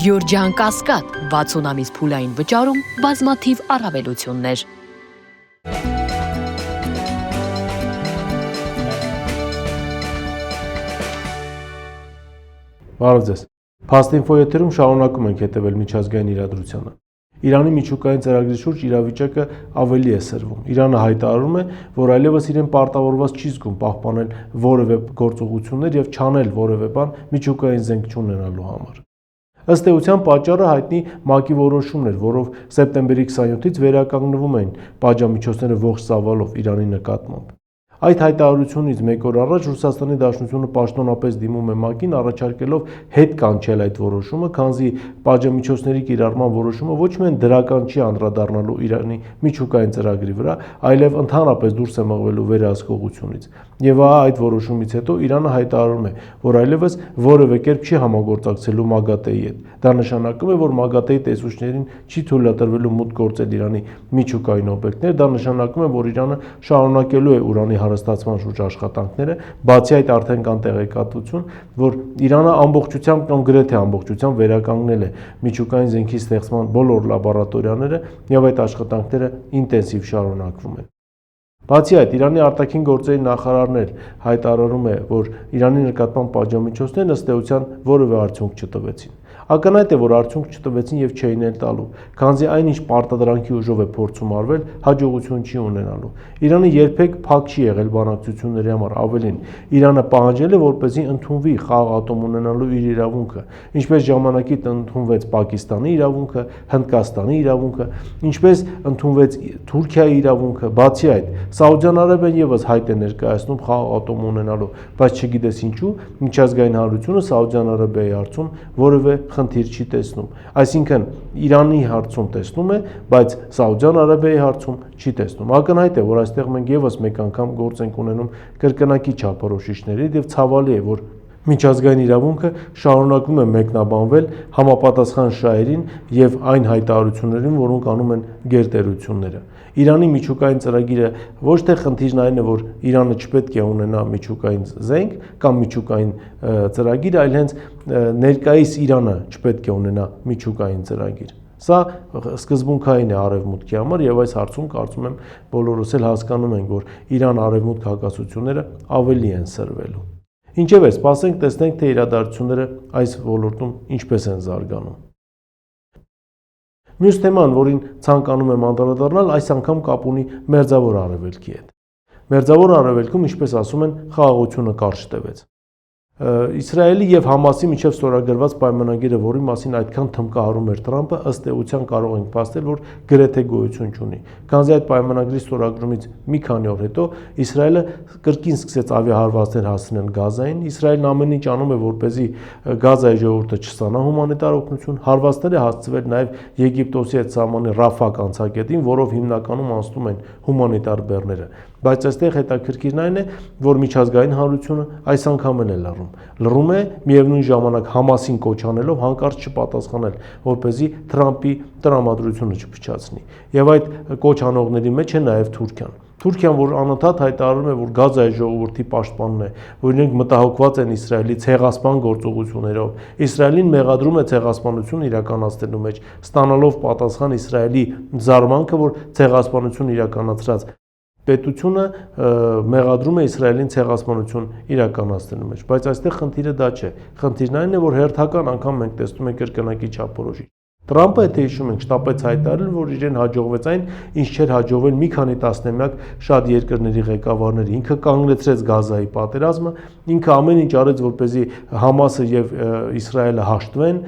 Գյորջյան Կասկադ 60 ամիս փուլային վճարում բազմաթիվ առավելություններ։ Բարև ձեզ։ Փաստինֆո եթերում շարունակում ենք հետևել միջազգային իրադրությանը։ Իրանի միջուկային ծրագրի շուրջ իրավիճակը ավելի է սրվում։ Իրանը հայտարարում է, որ այլևս իրեն պարտավորված չի զգում պահպանել որևէ գործողություններ եւ չանել որևէ բան միջուկային զենք չունենալու համար։ Ըստ էության պատճառը հայտնի ՄԱԿ-ի որոշումն էր, որով սեպտեմբերի 27-ից վերականգնվում են պատժամիջոցները ողջ ծավալով Իրանի նկատմամբ։ Այդ հայտարարությունից մեկ օր առաջ Ռուսաստանի Դաշնությունը պաշտոնապես դիմում է ՄԱԿ-ին առաջարկելով հետ կանչել այդ որոշումը, քանզի պատժամիջոցների կիրառման որոշումը ոչ միայն դրական չի անդրադառնալու Իրանի միջուկային ծրագրի վրա, այլև ընդհանրապես դուրս է մղվելու վերահսկողությունից։ Եվ այդ որոշումից հետո Իրանը հայտարարում է, որ այլևս որևէ կերպ չի համագործակցելու ՄԱԳԱՏԷ-ի հետ։ Դա նշանակում է, որ ՄԱԳԱՏԷ-ի տեսուչներին չի թույլատրվելու մուտք գործել Իրանի միջուկային օբյեկտներ, դա նշանակում է, որ Իրանը շարունակելու է ուրանի հարստացման շուրջ աշխատանքները, բացի այդ արդեն կան տեղեկատվություն, որ Իրանը ամբողջությամբ կամ գրեթե ամբողջությամբ վերականգնել է միջուկային զենքի ստեղծման բոլոր լաբորատորիաները եւ այդ աշխատանքները ինտենսիվ շարունակվում են։ Բացի այդ, Իրանի արտաքին գործերի նախարարն էլ հայտարարում է, որ Իրանի նկատմամբ պատժամիջոցներն ըստ էության որևէ արդյունք չտվեցին։ Ակնհայտ է, որ արդյունք չտվեցին եւ չէին էլ տալու, քանզի այնինչ պարտադրանքի ուժով է փորձում արվել, հաջողություն չի ունենալու։ Իրանը երբեք փակ չի եղել բանակցությունների համար, ավելին, Իրանը պահանջել է, որպեսզի ընդունվի խաղաղ ատոմ ունենալու իր իրավունքը, ինչպես ժամանակին ընդունվեց Պակիստանի իրավունքը, Հնդկաստանի իրավունքը, ինչպես ընդունվեց Թուրքիայի իրավունքը, բացի այդ, Սաուդյան Արաբիան եւս հայտ է ներկայացնում խաղաղ ատոմ ունենալու, բայց չգիտես ինչու, միջազգային հանրությունը Սաուդյան Արաբիայի հարցում որևէ խնդիր չի տեսնում, այսինքն Իրանի հարցում տեսնում է, բայց Սաուդյան Արաբիայի հարցում չի տեսնում։ Ակնհայտ է, որ այստեղ մենք եւս մեկ անգամ գործ ենք ունենում կրկնակի չափորոշիչների եւ ցավալի է, որ միջազգային իրավունքը շարունակում է մեկնաբանվել համապատասխան շահերին եւ այն հայտարարություններին, որոնք անում են գերտերությունները։ Իրանի միջուկային ծրագիրը ոչ թե խնդիրն այն է, որ Իրանը չպետք է ունենա միջուկային զենք կամ միջուկային ծրագիր, այլ հենց ներկայիս Իրանը չպետք է ունենա միջուկային ծրագիր։ Սա սկզբունքային է արևմուտքի համար եւ այս հարցում կարծում եմ բոլորս էլ հասկանում ենք, որ Իրան-արևմուտք հակասությունները ավելի են սրվելու։ Ինչևէ, սպասենք տեսնենք, թե իրադարձությունները այս ոլորտում ինչպես են զարգանում։ Մյուս թեման, որին ցանկանում եմ անդրադառնալ, այս անգամ կապ ունի Մերձավոր Արևելքի հետ։ Մերձավոր Արևելքում, ինչպես ասում են, խաղաղությունը կարճ տևեց։ Իսրայելի եւ Համասի միջև ստորագրված պայմանագիրը, որի մասին այդքան թմկահարում էր Թրամփը, ըստ էության կարող ենք փաստել, որ գրեթե գոյություն չունի։ Քանզի այդ պայմանագրի ստորագրումից մի քանի օր հետո Իսրայելը կրկին սկսեց ավիահարվածներ հասցնել Գազային։ Իսրայելն ամեն ինչ անում է, որպեսզի Գազայի ժողովուրդը չստանա հումանիտար օգնություն։ Հարվածներ է հասցվել նաեւ Եգիպտոսի հետ սահմանի Ռաֆա անցակետին, որով հիմնականում անցնում են հումանիտար բեռները։ Բայց այստեղ հետաքրքիրն այն է, որ միջազգային հանրությունը այս անգամ էլ է լռում է միևնույն ժամանակ Համասին կոչ անելով հանկարծ չպատասխանել, որպեսզի Թրամփի տրամադրությունը չփչացնի։ Եվ այդ կոչ անողների մեջ է նաև Թուրքիան։ Թուրքիան, որ անընդհատ հայտարարում է, որ Գազայի ժողովրդի պաշտպանն է, որ իրենք մտահոգված են Իսրայելի ցեղասպան գործողություններով, Իսրայելին մեղադրում է ցեղասպանություն իրականացնելու մեջ, ստանալով պատասխան Իսրայելի զարմանքը, որ ցեղասպանություն իրականացրած պետությունը մեղադրում է Իսրայելին ցեղասպանություն իրականացնելու մեջ, բայց այստեղ խնդիրը դա չէ։ Խնդիրն այն է, որ հերթական անգամ մենք տեսնում ենք կրկնակի չափորոշիչ։ Թրամփը, եթե հիշում ենք, շտապեց հայտարարել, որ իրեն հաջողվեց այն, ինչ չէր հաջողվել մի քանի տասնամյակ շատ երկրների ղեկավարների։ Ինքը կանգնեցրեց Գազայի պատերազմը, ինքը ամեն ինչ արեց, որպեսզի Համասը եւ Իսրայելը հաշտվեն,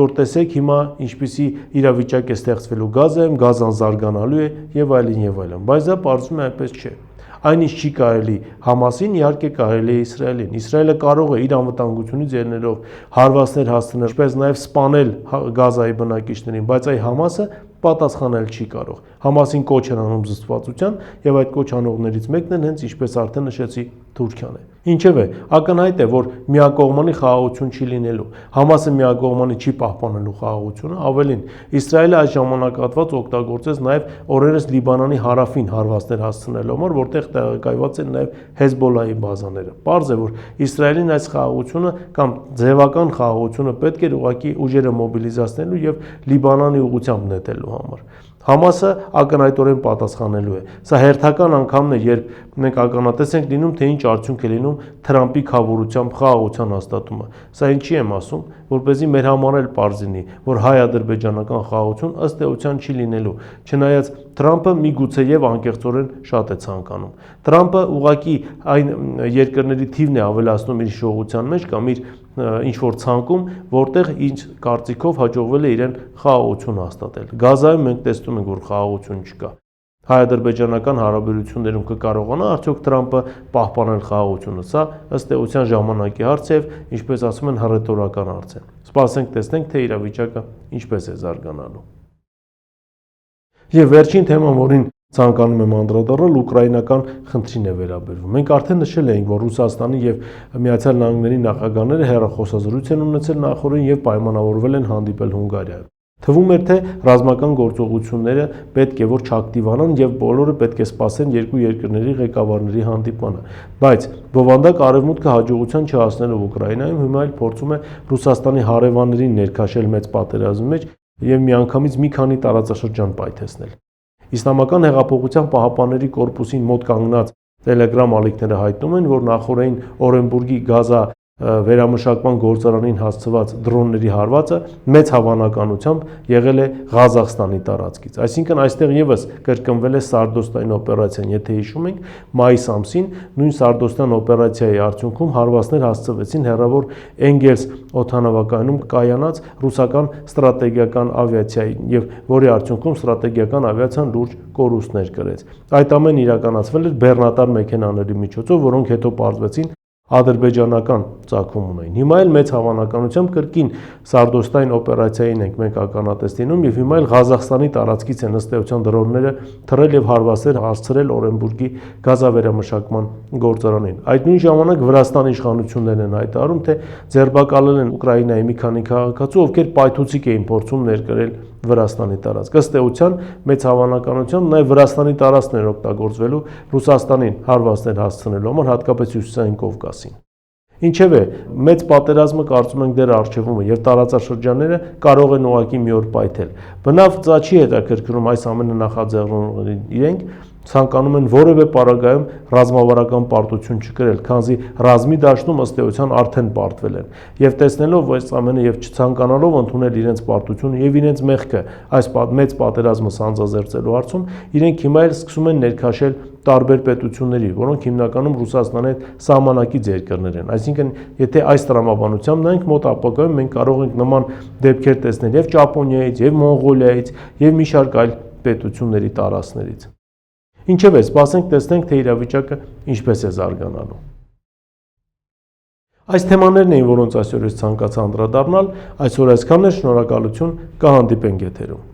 որ տեսեք հիմա ինչպիսի իրավիճակ է ստեղծվելու Գազայում, Գազան զարգանալու է եւ այլն, բայց դա պարզվում է այնպես չէ։ Այնինչ չի կարելի Համասին, իհարկե կարելի է Իսրայելին։ Իսրայելը կարող է իր անվտանգությունից ելնելով հարվածներ հասցնել, ինչպես նաև սպանել Գազայի բնակիչներին, բայց այ Համասը պատասխանել չի կարող։ Համասին կոչ են անում զսպվածության եւ այդ կոչ անողներից մեկն էլ հենց ինչպես արդեն նշեցի Թուրքիան է։ Ինչևէ, ակնհայտ է, որ միակողմանի խաղաղություն չի լինելու։ Համասը միակողմանի չի պահպանելու խաղաղությունը, ավելին, Իսրայելը այս ժամանակահատված օգտագործեց նաեւ օրերս Լիբանանի հարավին հարվածներ հասցնելու համար, որտեղ տեղակայված են նաեւ Հեզբոլայի բազաները։ Պարզ է, որ Իսրայելին այս խաղաղությունը կամ ձևական խաղաղությունը պետք է ուղղակի ուժերը մոբիլիզացնելու եւ Լիբանանի ուղղությամբ նետելու համար։ Համասը ակնհայտորեն պատասխանելու է։ Սա հերթական անգամն է, երբ մենք ականատես ենք լինում, թե ինչ արդյունք է լինում Թրամփի խաղաղությամբ խաղաղության հաստատումը։ Սա ինչի եմ ասում, որպեսզի մեր համար էլ պարզ լինի, որ հայ-ադրբեջանական խաղաղություն ըստ էության չի լինելու, չնայած Թրամփը միգուցե եւ անկեղծորեն շատ է ցանկանում։ Թրամփը ուղղակի այն երկրների թիվն է ավելացնում իր շողության մեջ կամ իր ինչ-որ ցանկում, որտեղ ինչ կարծիքով հաջողվել է իրեն խաղաղություն հաստատել։ Գազայում մենք տեսնում ենք, որ խաղաղություն չկա։ Հայ-ադրբեջանական հարաբերություններում կկարողանա արդյոք Թրամփը պահպանել խաղաղությունը։ Սա ըստ էության ժամանակի հարց է, ինչպես ասում են, հռետորական հարց է։ Սպասենք տեսնենք, թե իրավիճակը ինչպես է զարգանալու։ Եվ վերջին թեման, որին ցանկանում եմ անդրադառնալ, ուկրաինական խնդրին է վերաբերվում։ Մենք արդեն նշել էինք, որ Ռուսաստանի եւ Միացյալ Նահանգների նախագահները հեռախոսազրույց են ունեցել նախորդին եւ պայմանավորվել են հանդիպել Հունգարիայում։ Թվում էր, թե ռազմական գործողությունները պետք է որ չակտիվանան եւ բոլորը պետք է սպասեն երկու երկրների ղեկավարների հանդիպմանը, բայց բովանդակ արևմուտքը հաջողության չհասնելով Ուկրաինայում հիմա էլ փորձում է Ռուսաստանի հարևաններին ներքաշել մեծ պատերազմի մեջ եւ միանգամից մի քանի տարածաշրջան պայթեցնել։ Իսլամական հեղափոխության պահապանների կորպուսին մոտ կանգնած Telegram ալիքները հայտնում են, որ նախորդին Օրենբուրգի Գազա վերամշակման գործարանին հասցված դրոնների հարվածը մեծ հավանականությամբ եղել է Ղազախստանի տարածքից։ Այսինքն այստեղ եւս կրկնվել է Սարդոստային օպերացիան, եթե հիշում ենք, մայիս ամսին նույն Սարդոստյան օպերացիայի արդյունքում հարվածներ հասցվեցին հեռավոր Էնգելս օդանավակայանում կայանած ռուսական ստրատեգիական ավիացիային եւ որի արդյունքում ստրատեգիական ավիացիան լուրջ կորուստներ կրեց։ Այդ ամենը իրականացվել էր բեռնատար մեքենաների միջոցով, որոնք հետո պարզվեցին ադրբեջանական ծագում ունեն։ Հիմա էլ մեծ հավանականությամբ կրկին Սարդոստային օպերացիային ենք մենք ականատես լինում եւ հիմա էլ Ղազախստանի տարածքից են ըստ էության դրոնները թռել եւ հարվածներ հասցրել Օրենբուրգի գազավերամշակման գործարանին։ Այդ նույն ժամանակ Վրաստանի իշխանություններն են հայտարարում, թե ձերբակալել են Ուկրաինայի մի քանի քաղաքացու, ովքեր պայթուցիկ էին փորձում ներկրել Վրաստանի տարածք։ Ըստ էության մեծ հավանականությամբ նաեւ Վրաստանի տարածքն էր օգտագործվելու Ռուսաստանին հարվածներ հասցնելու համար, հատկապես Հյուսիսային Կովկասին։ Ինչևէ, մեծ պատերազմը կարծում ենք դեռ առջևում է եւ տարածաշրջանները կարող են ուղղակի մի օր պայթել։ Բնավ ծա չի հետաքրքրում այս ամենը նախաձեռնողներին իրենք ցանկանում են որևէ պարագայում ռազմավարական պարտություն չկրել, քանզի ռազմի դաշտում ըստ էության արդեն պարտվել են։ Եվ տեսնելով այս ամենը եւ չցանկանալով ընդունել իրենց պարտությունը եւ իրենց մեղքը այս մեծ պատերազմը սանձազերծելու հարցում, իրենք հիմա էլ սկսում են ներքաշել տարբեր պետությունների, որոնք հիմնականում Ռուսաստանի հետ սահմանակից երկրներ են։ Այսինքն, եթե այս տրամաբանությամբ նայենք մոտ ապագայում մենք կարող ենք նման դեպքեր տեսնել եւ Ճապոնիայից, եւ Մոնղոլիայից, եւ մի շարք այլ պետությունների տարածքներից։ Ինչևէ, սպասենք տեսնենք, թե իրավիճակը ինչպես է զարգանալու։ Այս թեմաներն էին, որոնց այսօր ես ցանկացա անդրադառնալ, այսօր այսքանն է, շնորհակալություն, կհանդիպենք եթերում։